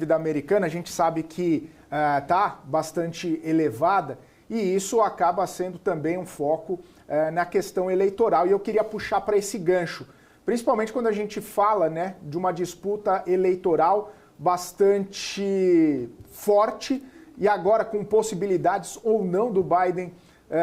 dívida americana, a gente sabe que está bastante elevada e isso acaba sendo também um foco na questão eleitoral. E eu queria puxar para esse gancho, principalmente quando a gente fala, né, de uma disputa eleitoral bastante forte e agora com possibilidades ou não do Biden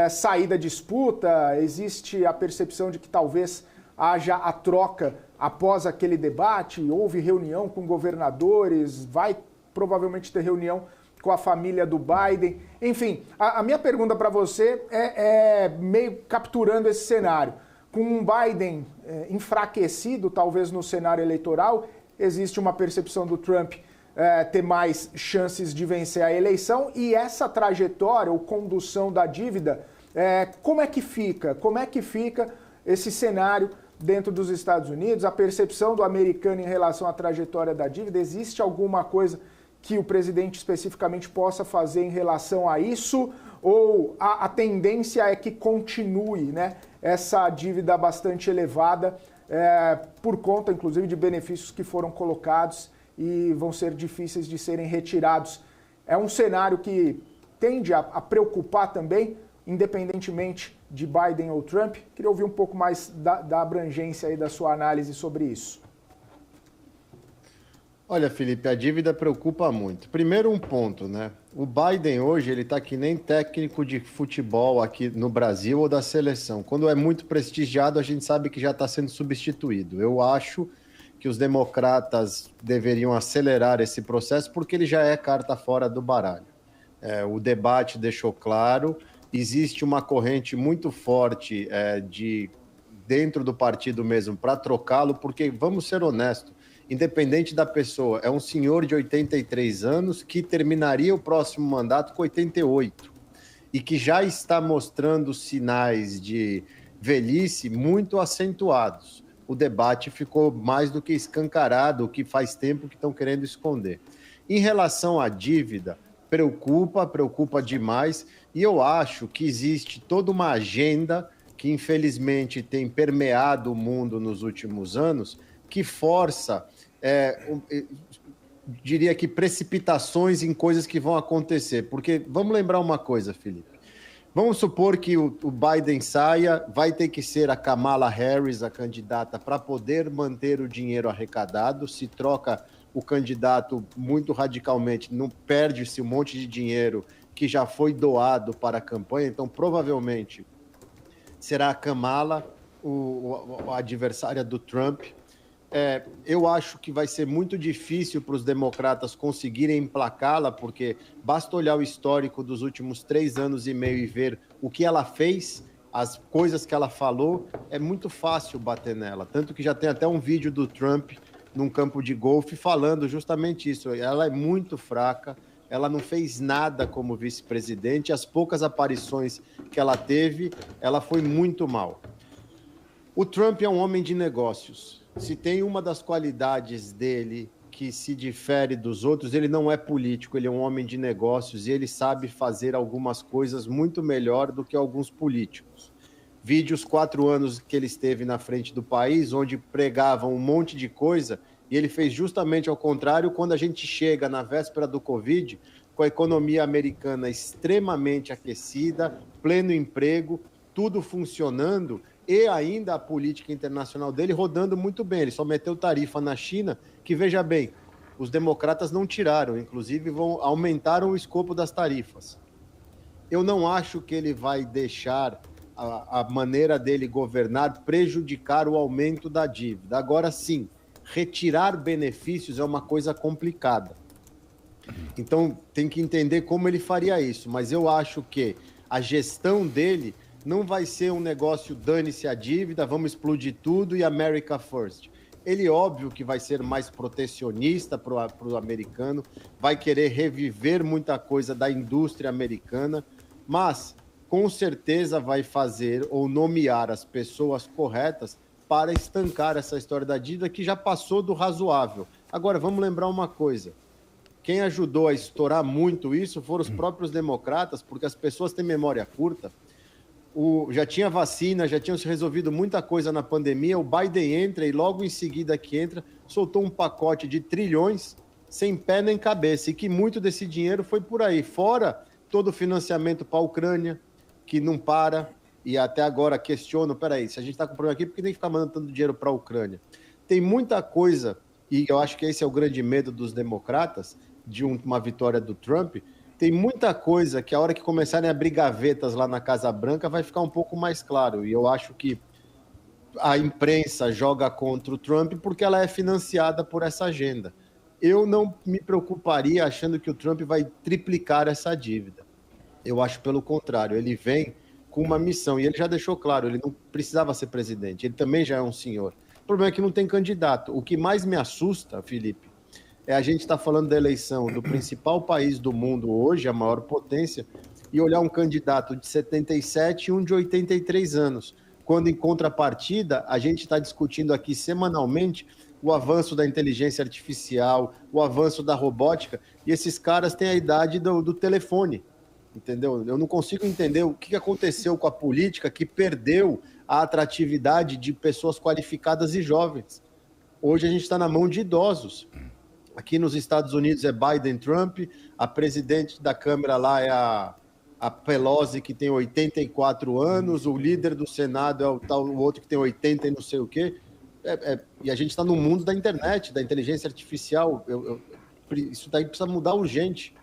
sair da disputa. Existe a percepção de que talvez haja a troca após aquele debate, houve reunião com governadores, vai provavelmente ter reunião com a família do Biden. Enfim, a minha pergunta para você é meio capturando esse cenário. Com um Biden enfraquecido, talvez no cenário eleitoral, existe uma percepção do Trump ter mais chances de vencer a eleição, e essa trajetória ou condução da dívida, como é que fica? Como é que fica esse cenário dentro dos Estados Unidos, a percepção do americano em relação à trajetória da dívida? Existe alguma coisa que o presidente especificamente possa fazer em relação a isso? Ou a tendência é que continue, né, essa dívida bastante elevada por conta, inclusive, de benefícios que foram colocados e vão ser difíceis de serem retirados? É um cenário que tende a preocupar também, independentemente de Biden ou Trump. Queria ouvir um pouco mais da abrangência aí da sua análise sobre isso. Olha, Felipe, a dívida preocupa muito. Primeiro um ponto, né? O Biden hoje, ele tá que nem técnico de futebol aqui no Brasil ou da seleção. Quando é muito prestigiado, a gente sabe que já está sendo substituído. Eu acho que os democratas deveriam acelerar esse processo porque ele já é carta fora do baralho. O debate deixou claro. Existe uma corrente muito forte dentro do partido mesmo para trocá-lo, porque, vamos ser honestos, independente da pessoa, é um senhor de 83 anos que terminaria o próximo mandato com 88 e que já está mostrando sinais de velhice muito acentuados. O debate ficou mais do que escancarado, o que faz tempo que estão querendo esconder. Em relação à dívida, preocupa demais, e eu acho que existe toda uma agenda que infelizmente tem permeado o mundo nos últimos anos, que força, diria que precipitações em coisas que vão acontecer. Porque vamos lembrar uma coisa, Felipe. Vamos supor que o Biden saia, vai ter que ser a Kamala Harris a candidata para poder manter o dinheiro arrecadado. Se troca o candidato muito radicalmente, não perde-se um monte de dinheiro que já foi doado para a campanha. Então, provavelmente, será a Kamala, a adversária do Trump. Eu acho que vai ser muito difícil para os democratas conseguirem emplacá-la, porque basta olhar o histórico dos últimos 3 anos e meio e ver o que ela fez, as coisas que ela falou, é muito fácil bater nela. Tanto que já tem até um vídeo do Trump num campo de golfe falando justamente isso. Ela é muito fraca, ela não fez nada como vice-presidente, as poucas aparições que ela teve, ela foi muito mal. O Trump é um homem de negócios. Se tem uma das qualidades dele que se difere dos outros, ele não é político, ele é um homem de negócios e ele sabe fazer algumas coisas muito melhor do que alguns políticos. Vide os 4 anos que ele esteve na frente do país, onde pregavam um monte de coisa, e ele fez justamente ao contrário. Quando a gente chega na véspera do Covid, com a economia americana extremamente aquecida, pleno emprego, tudo funcionando, e ainda a política internacional dele rodando muito bem. Ele só meteu tarifa na China, que, veja bem, os democratas não tiraram, inclusive aumentaram o escopo das tarifas. Eu não acho que ele vai deixar a maneira dele governar prejudicar o aumento da dívida. Agora sim, retirar benefícios é uma coisa complicada. Então tem que entender como ele faria isso, mas eu acho que a gestão dele não vai ser um negócio dane-se a dívida, vamos explodir tudo e America First. Ele, óbvio, que vai ser mais protecionista para o americano, vai querer reviver muita coisa da indústria americana, mas com certeza vai fazer ou nomear as pessoas corretas para estancar essa história da dívida que já passou do razoável. Agora, vamos lembrar uma coisa. Quem ajudou a estourar muito isso foram os próprios democratas, porque as pessoas têm memória curta. Já tinha vacina, já tinha se resolvido muita coisa na pandemia, o Biden entra e logo em seguida que entra, soltou um pacote de trilhões sem pé nem cabeça, e que muito desse dinheiro foi por aí, fora todo o financiamento para a Ucrânia, que não para, e até agora questiono, peraí, se a gente está com problema aqui, por que tem que ficar mandando tanto dinheiro para a Ucrânia? Tem muita coisa, e eu acho que esse é o grande medo dos democratas, de uma vitória do Trump, tem muita coisa que a hora que começarem a abrir gavetas lá na Casa Branca vai ficar um pouco mais claro, e eu acho que a imprensa joga contra o Trump porque ela é financiada por essa agenda. Eu não me preocuparia achando que o Trump vai triplicar essa dívida. Eu acho pelo contrário, ele vem com uma missão, e ele já deixou claro, ele não precisava ser presidente, ele também já é um senhor. O problema é que não tem candidato. O que mais me assusta, Felipe, é a gente estar falando da eleição do principal país do mundo hoje, a maior potência, e olhar um candidato de 77 e um de 83 anos, quando em contrapartida a gente está discutindo aqui semanalmente o avanço da inteligência artificial, o avanço da robótica, e esses caras têm a idade do telefone, entendeu? Eu não consigo entender o que aconteceu com a política que perdeu a atratividade de pessoas qualificadas e jovens. Hoje a gente está na mão de idosos. Aqui nos Estados Unidos é Biden-Trump, a presidente da Câmara lá é a Pelosi, que tem 84 anos, o líder do Senado é o outro que tem 80 e não sei o quê. E a gente está no mundo da internet, da inteligência artificial. Isso daí precisa mudar urgente.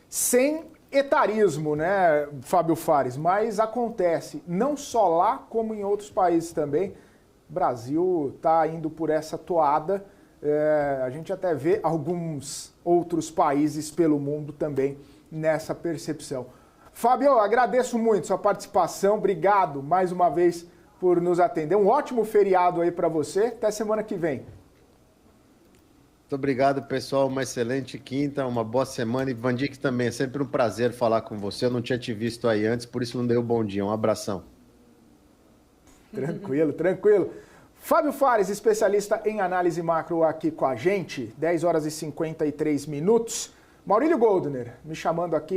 Sem etarismo, né, Fábio Fares? Mas acontece, não só lá, como em outros países também. O Brasil está indo por essa toada. A gente até vê alguns outros países pelo mundo também nessa percepção. Fábio, agradeço muito sua participação. Obrigado mais uma vez por nos atender. Um ótimo feriado aí para você. Até semana que vem. Muito obrigado, pessoal. Uma excelente quinta, uma boa semana. E Vandic também, é sempre um prazer falar com você. Eu não tinha te visto aí antes, por isso não dei o bom dia. Um abração. Tranquilo, tranquilo. Fábio Fares, especialista em análise macro aqui com a gente. 10 horas e 53 minutos. Maurílio Goldner, me chamando aqui.